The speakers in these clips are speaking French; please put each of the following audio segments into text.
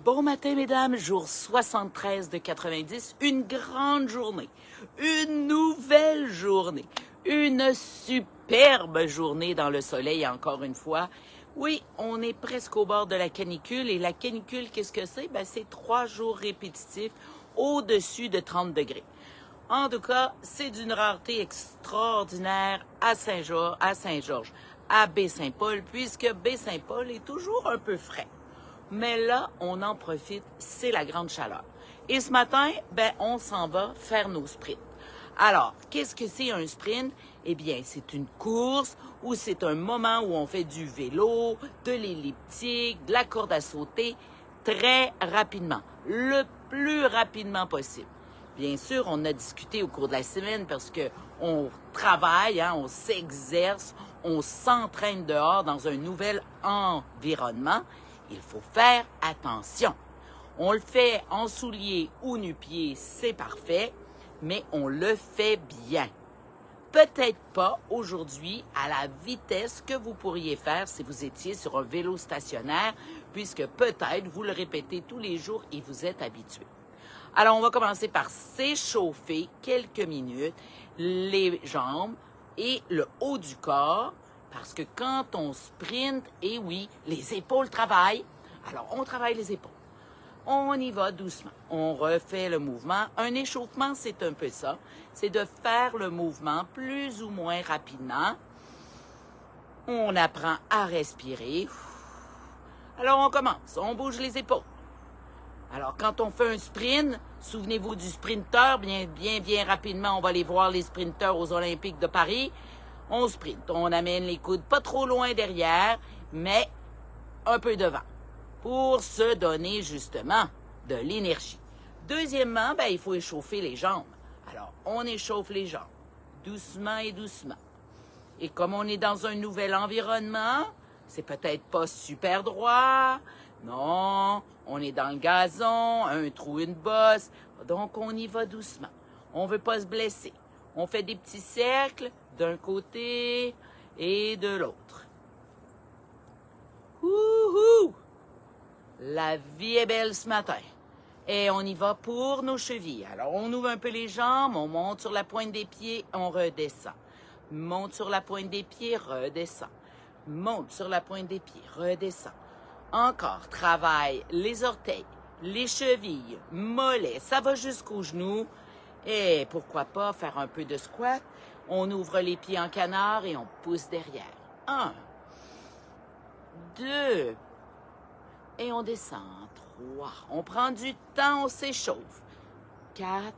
Bon matin, mesdames, jour 73 de 90, une grande journée, une nouvelle journée, une superbe journée dans le soleil encore une fois. Oui, on est presque au bord de la canicule et la canicule, qu'est-ce que c'est? Ben, c'est 3 jours répétitifs au-dessus de 30 degrés. En tout cas, c'est d'une rareté extraordinaire à Saint-Georges, à Baie-Saint-Paul, puisque Baie-Saint-Paul est toujours un peu frais. Mais là, on en profite, c'est la grande chaleur. Et ce matin, ben, on s'en va faire nos sprints. Alors, qu'est-ce que c'est un sprint? Eh bien, c'est une course ou c'est un moment où on fait du vélo, de l'elliptique, de la corde à sauter très rapidement, le plus rapidement possible. Bien sûr, on a discuté au cours de la semaine parce que on travaille, on s'exerce, on s'entraîne dehors dans un nouvel environnement. Il faut faire attention. On le fait en souliers ou nu-pieds, c'est parfait, mais on le fait bien. Peut-être pas aujourd'hui à la vitesse que vous pourriez faire si vous étiez sur un vélo stationnaire, puisque peut-être vous le répétez tous les jours et vous êtes habitué. Alors, on va commencer par s'échauffer quelques minutes, les jambes et le haut du corps, parce que quand on sprinte, et oui, les épaules travaillent. Alors, on travaille les épaules. On y va doucement. On refait le mouvement. Un échauffement, c'est un peu ça. C'est de faire le mouvement plus ou moins rapidement. On apprend à respirer. Alors, on commence. On bouge les épaules. Alors, quand on fait un sprint, souvenez-vous du sprinteur, bien rapidement, on va aller voir les sprinteurs aux Olympiques de Paris. On sprint, on amène les coudes pas trop loin derrière, mais un peu devant, pour se donner justement de l'énergie. Deuxièmement, il faut échauffer les jambes. Alors, on échauffe les jambes, doucement et doucement. Et comme on est dans un nouvel environnement, c'est peut-être pas super droit. Non, on est dans le gazon, un trou, une bosse. Donc, on y va doucement. On veut pas se blesser. On fait des petits cercles d'un côté et de l'autre. Wouhou! La vie est belle ce matin. Et on y va pour nos chevilles. Alors, on ouvre un peu les jambes, on monte sur la pointe des pieds, on redescend. Monte sur la pointe des pieds, redescend. Monte sur la pointe des pieds, redescend. Encore, travaille les orteils, les chevilles, mollets, ça va jusqu'aux genoux. Et pourquoi pas faire un peu de squat. On ouvre les pieds en canard et on pousse derrière. 1, 2, et on descend. 3, on prend du temps, on s'échauffe. 4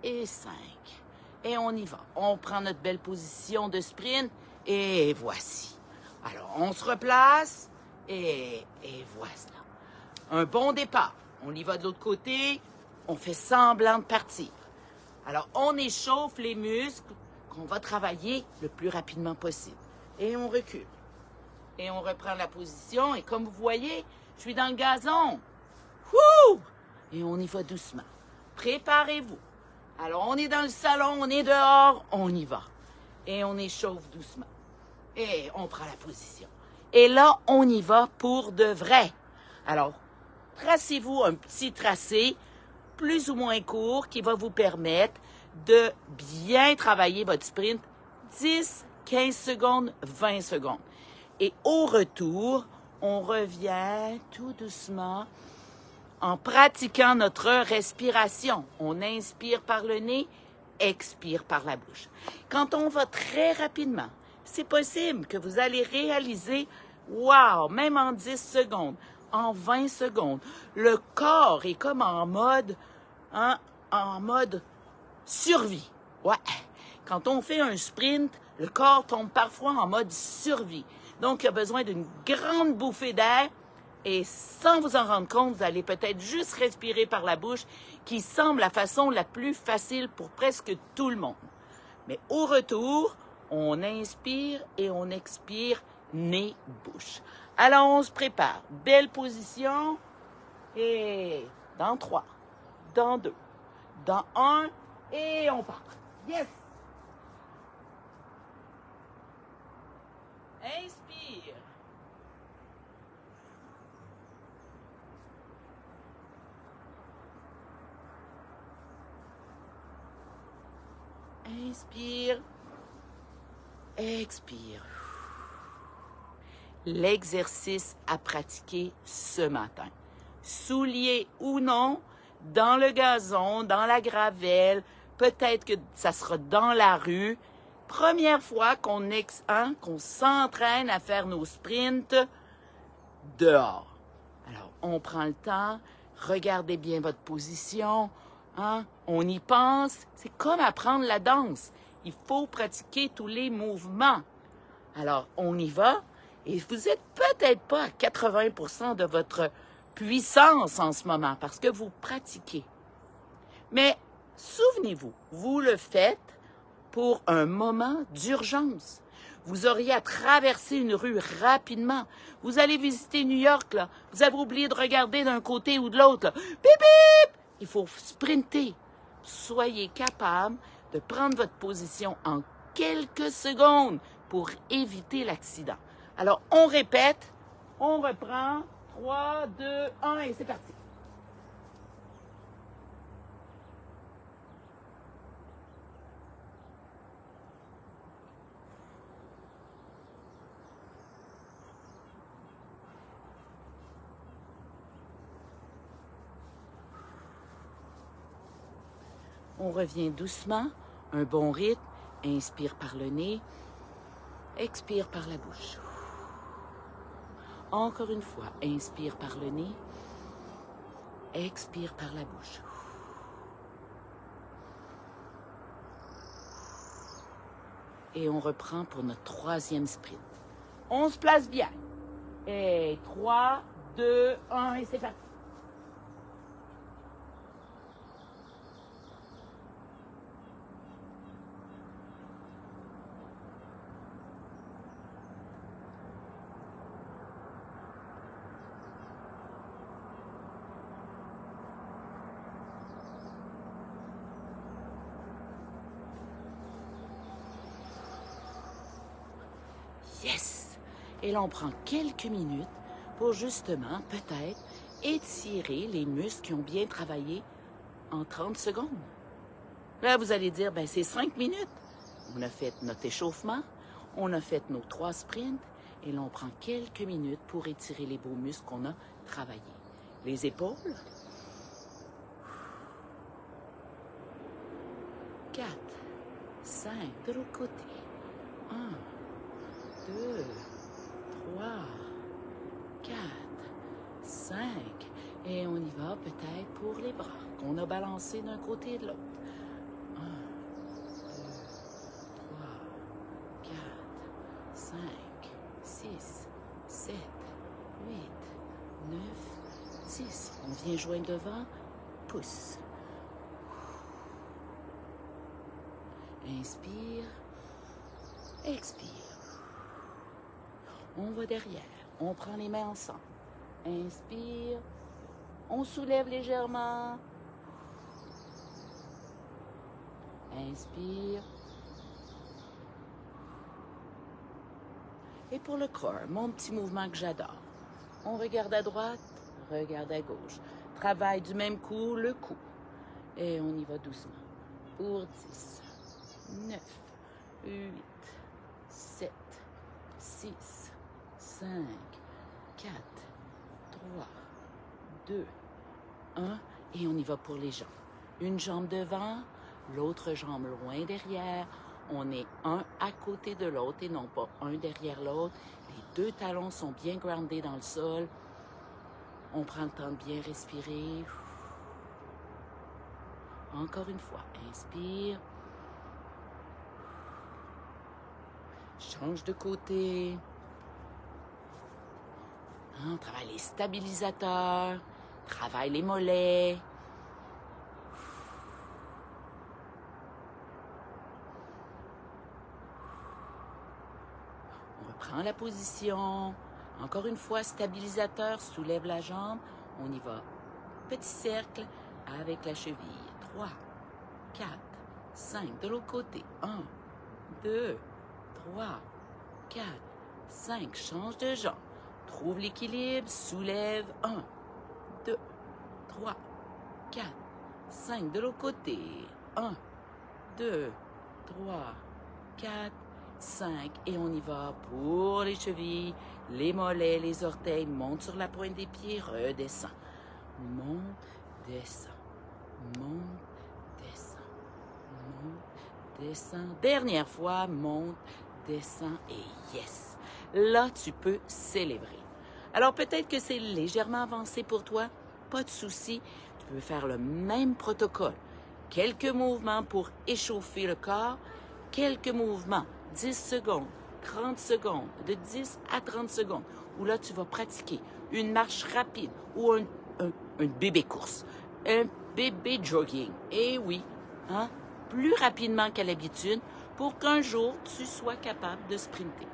et 5. Et on y va. On prend notre belle position de sprint et voici. Alors, on se replace et voilà. Un bon départ. On y va de l'autre côté. On fait semblant de partir. Alors, on échauffe les muscles qu'on va travailler le plus rapidement possible. Et on recule. Et on reprend la position. Et comme vous voyez, je suis dans le gazon. Wouh! Et on y va doucement. Préparez-vous. Alors, on est dans le salon, on est dehors, on y va. Et on échauffe doucement. Et on prend la position. Et là, on y va pour de vrai. Alors, tracez-vous un petit tracé plus ou moins court qui va vous permettre de bien travailler votre sprint 10, 15 secondes, 20 secondes. Et au retour, on revient tout doucement en pratiquant notre respiration. On inspire par le nez, expire par la bouche. Quand on va très rapidement, c'est possible que vous allez réaliser, wow, même en 10 secondes, en 20 secondes, le corps est comme en mode survie. Ouais. Quand on fait un sprint, le corps tombe parfois en mode survie. Donc, il y a besoin d'une grande bouffée d'air. Et sans vous en rendre compte, vous allez peut-être juste respirer par la bouche, qui semble la façon la plus facile pour presque tout le monde. Mais au retour, on inspire et on expire nez-bouche. Alors, on se prépare. Belle position. Et dans 3, dans 2, dans 1, et on part. Yes! Inspire. Inspire. Expire. L'exercice à pratiquer ce matin. Souliers ou non, dans le gazon, dans la gravelle, peut-être que ça sera dans la rue. Première fois qu'on s'entraîne à faire nos sprints dehors. Alors, on prend le temps, regardez bien votre position, hein? On y pense. C'est comme apprendre la danse. Il faut pratiquer tous les mouvements. Alors, on y va. Et vous n'êtes peut-être pas à 80% de votre puissance en ce moment parce que vous pratiquez. Mais souvenez-vous, vous le faites pour un moment d'urgence. Vous auriez à traverser une rue rapidement. Vous allez visiter New York, là. Vous avez oublié de regarder d'un côté ou de l'autre, là. Bip, bip! Il faut sprinter. Soyez capable de prendre votre position en quelques secondes pour éviter l'accident. Alors, on répète, on reprend. 3, 2, 1 et c'est parti. On revient doucement, un bon rythme. Inspire par le nez, expire par la bouche. Encore une fois, inspire par le nez, expire par la bouche. Et on reprend pour notre troisième sprint. On se place bien. Et 3, 2, 1 et c'est parti. Yes! Et là, on prend quelques minutes pour justement, peut-être, étirer les muscles qui ont bien travaillé en 30 secondes. Là, vous allez dire, ben c'est 5 minutes. On a fait notre échauffement, on a fait nos 3 sprints, et là, on prend quelques minutes pour étirer les beaux muscles qu'on a travaillés. Les épaules. 4, 5, de l'autre côté. 1, 2, 3, 4, 5. Et on y va peut-être pour les bras qu'on a balancés d'un côté et de l'autre. 1, 2, 3, 4, 5, 6, 7, 8, 9, 10. On vient joindre devant, pousse. Inspire, expire. On va derrière, on prend les mains ensemble. Inspire, on soulève légèrement. Inspire. Et pour le corps, mon petit mouvement que j'adore. On regarde à droite, regarde à gauche. Travaille du même coup, le cou. Et on y va doucement. Pour 10, 9, 8, 7, 6, 5, 4, 3, 2, 1. Et on y va pour les jambes. Une jambe devant, l'autre jambe loin derrière. On est un à côté de l'autre et non pas un derrière l'autre. Les 2 talons sont bien groundés dans le sol. On prend le temps de bien respirer. Encore une fois, inspire. Change de côté. On travaille les stabilisateurs. Travaille les mollets. On reprend la position. Encore une fois, stabilisateur, soulève la jambe. On y va. Petit cercle avec la cheville. 3, 4, 5. De l'autre côté. 1, 2, 3, 4, 5. Change de jambe. Trouve l'équilibre. Soulève. 1, 2, 3, 4, 5. De l'autre côté. 1, 2, 3, 4, 5. Et on y va pour les chevilles, les mollets, les orteils. Monte sur la pointe des pieds, redescend. Monte, descend. Monte, descend. Monte, descend. Dernière fois, monte, descend et yes. Là, tu peux célébrer. Alors peut-être que c'est légèrement avancé pour toi. Pas de souci. Tu peux faire le même protocole. Quelques mouvements pour échauffer le corps. Quelques mouvements, 10 secondes, 30 secondes, de 10 à 30 secondes, où là, tu vas pratiquer une marche rapide ou un bébé course, un bébé jogging. Et oui, hein, plus rapidement qu'à l'habitude pour qu'un jour, tu sois capable de sprinter.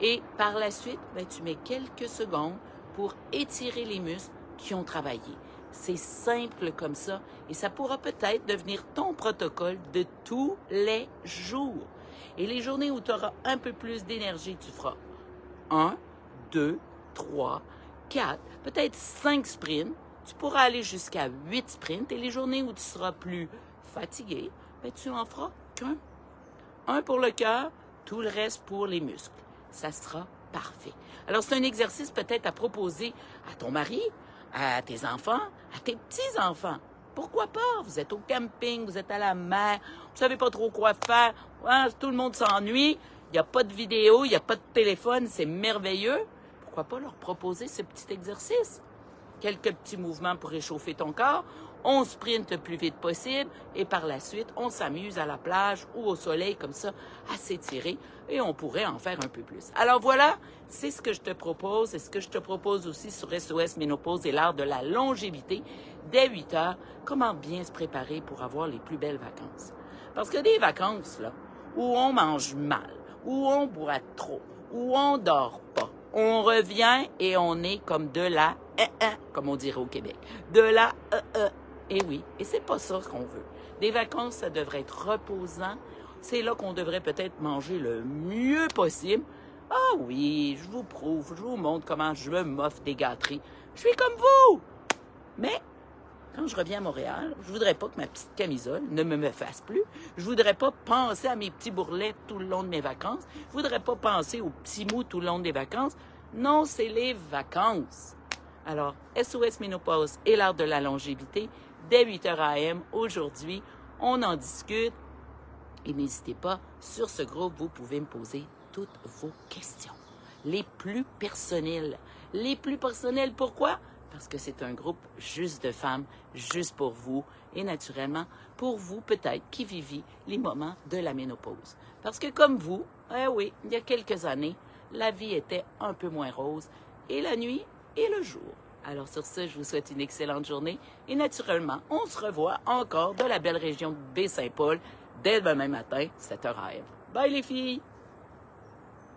Et par la suite, ben, tu mets quelques secondes pour étirer les muscles qui ont travaillé. C'est simple comme ça et ça pourra peut-être devenir ton protocole de tous les jours. Et les journées où tu auras un peu plus d'énergie, tu feras 1, 2, 3, 4, peut-être 5 sprints. Tu pourras aller jusqu'à 8 sprints et les journées où tu seras plus fatigué, ben, tu en feras qu'un. Un pour le cœur, tout le reste pour les muscles. Ça sera parfait. Alors, c'est un exercice peut-être à proposer à ton mari, à tes enfants, à tes petits-enfants. Pourquoi pas? Vous êtes au camping, vous êtes à la mer, vous savez pas trop quoi faire, ouais, tout le monde s'ennuie, il n'y a pas de vidéo, il n'y a pas de téléphone, c'est merveilleux. Pourquoi pas leur proposer ce petit exercice? Quelques petits mouvements pour réchauffer ton corps, on sprinte le plus vite possible et par la suite, on s'amuse à la plage ou au soleil comme ça à s'étirer et on pourrait en faire un peu plus. Alors voilà, c'est ce que je te propose et ce que je te propose aussi sur SOS Ménopause et l'art de la longévité dès 8 heures, comment bien se préparer pour avoir les plus belles vacances. Parce que des vacances, là, où on mange mal, où on boit trop, où on dort pas, on revient et on est comme de la comme on dirait au Québec. De la Et oui, et c'est pas ça qu'on veut. Des vacances, ça devrait être reposant. C'est là qu'on devrait peut-être manger le mieux possible. Ah oui, je vous prouve, je vous montre comment je m'offre des gâteries. Je suis comme vous! Mais quand je reviens à Montréal, je voudrais pas que ma petite camisole ne me fasse plus. Je voudrais pas penser à mes petits bourrelets tout le long de mes vacances. Je voudrais pas penser aux petits mous tout le long des vacances. Non, c'est les vacances. Alors, SOS Ménopause et l'art de la longévité, dès 8h AM, aujourd'hui, on en discute. Et n'hésitez pas, sur ce groupe, vous pouvez me poser toutes vos questions. Les plus personnelles. Les plus personnelles, pourquoi? Parce que c'est un groupe juste de femmes, juste pour vous et naturellement pour vous peut-être qui vivez les moments de la ménopause. Parce que comme vous, oui, il y a quelques années, la vie était un peu moins rose et la nuit et le jour. Alors sur ce, je vous souhaite une excellente journée et naturellement, on se revoit encore de la belle région de Baie-Saint-Paul dès demain matin, 7h AM. Bye les filles!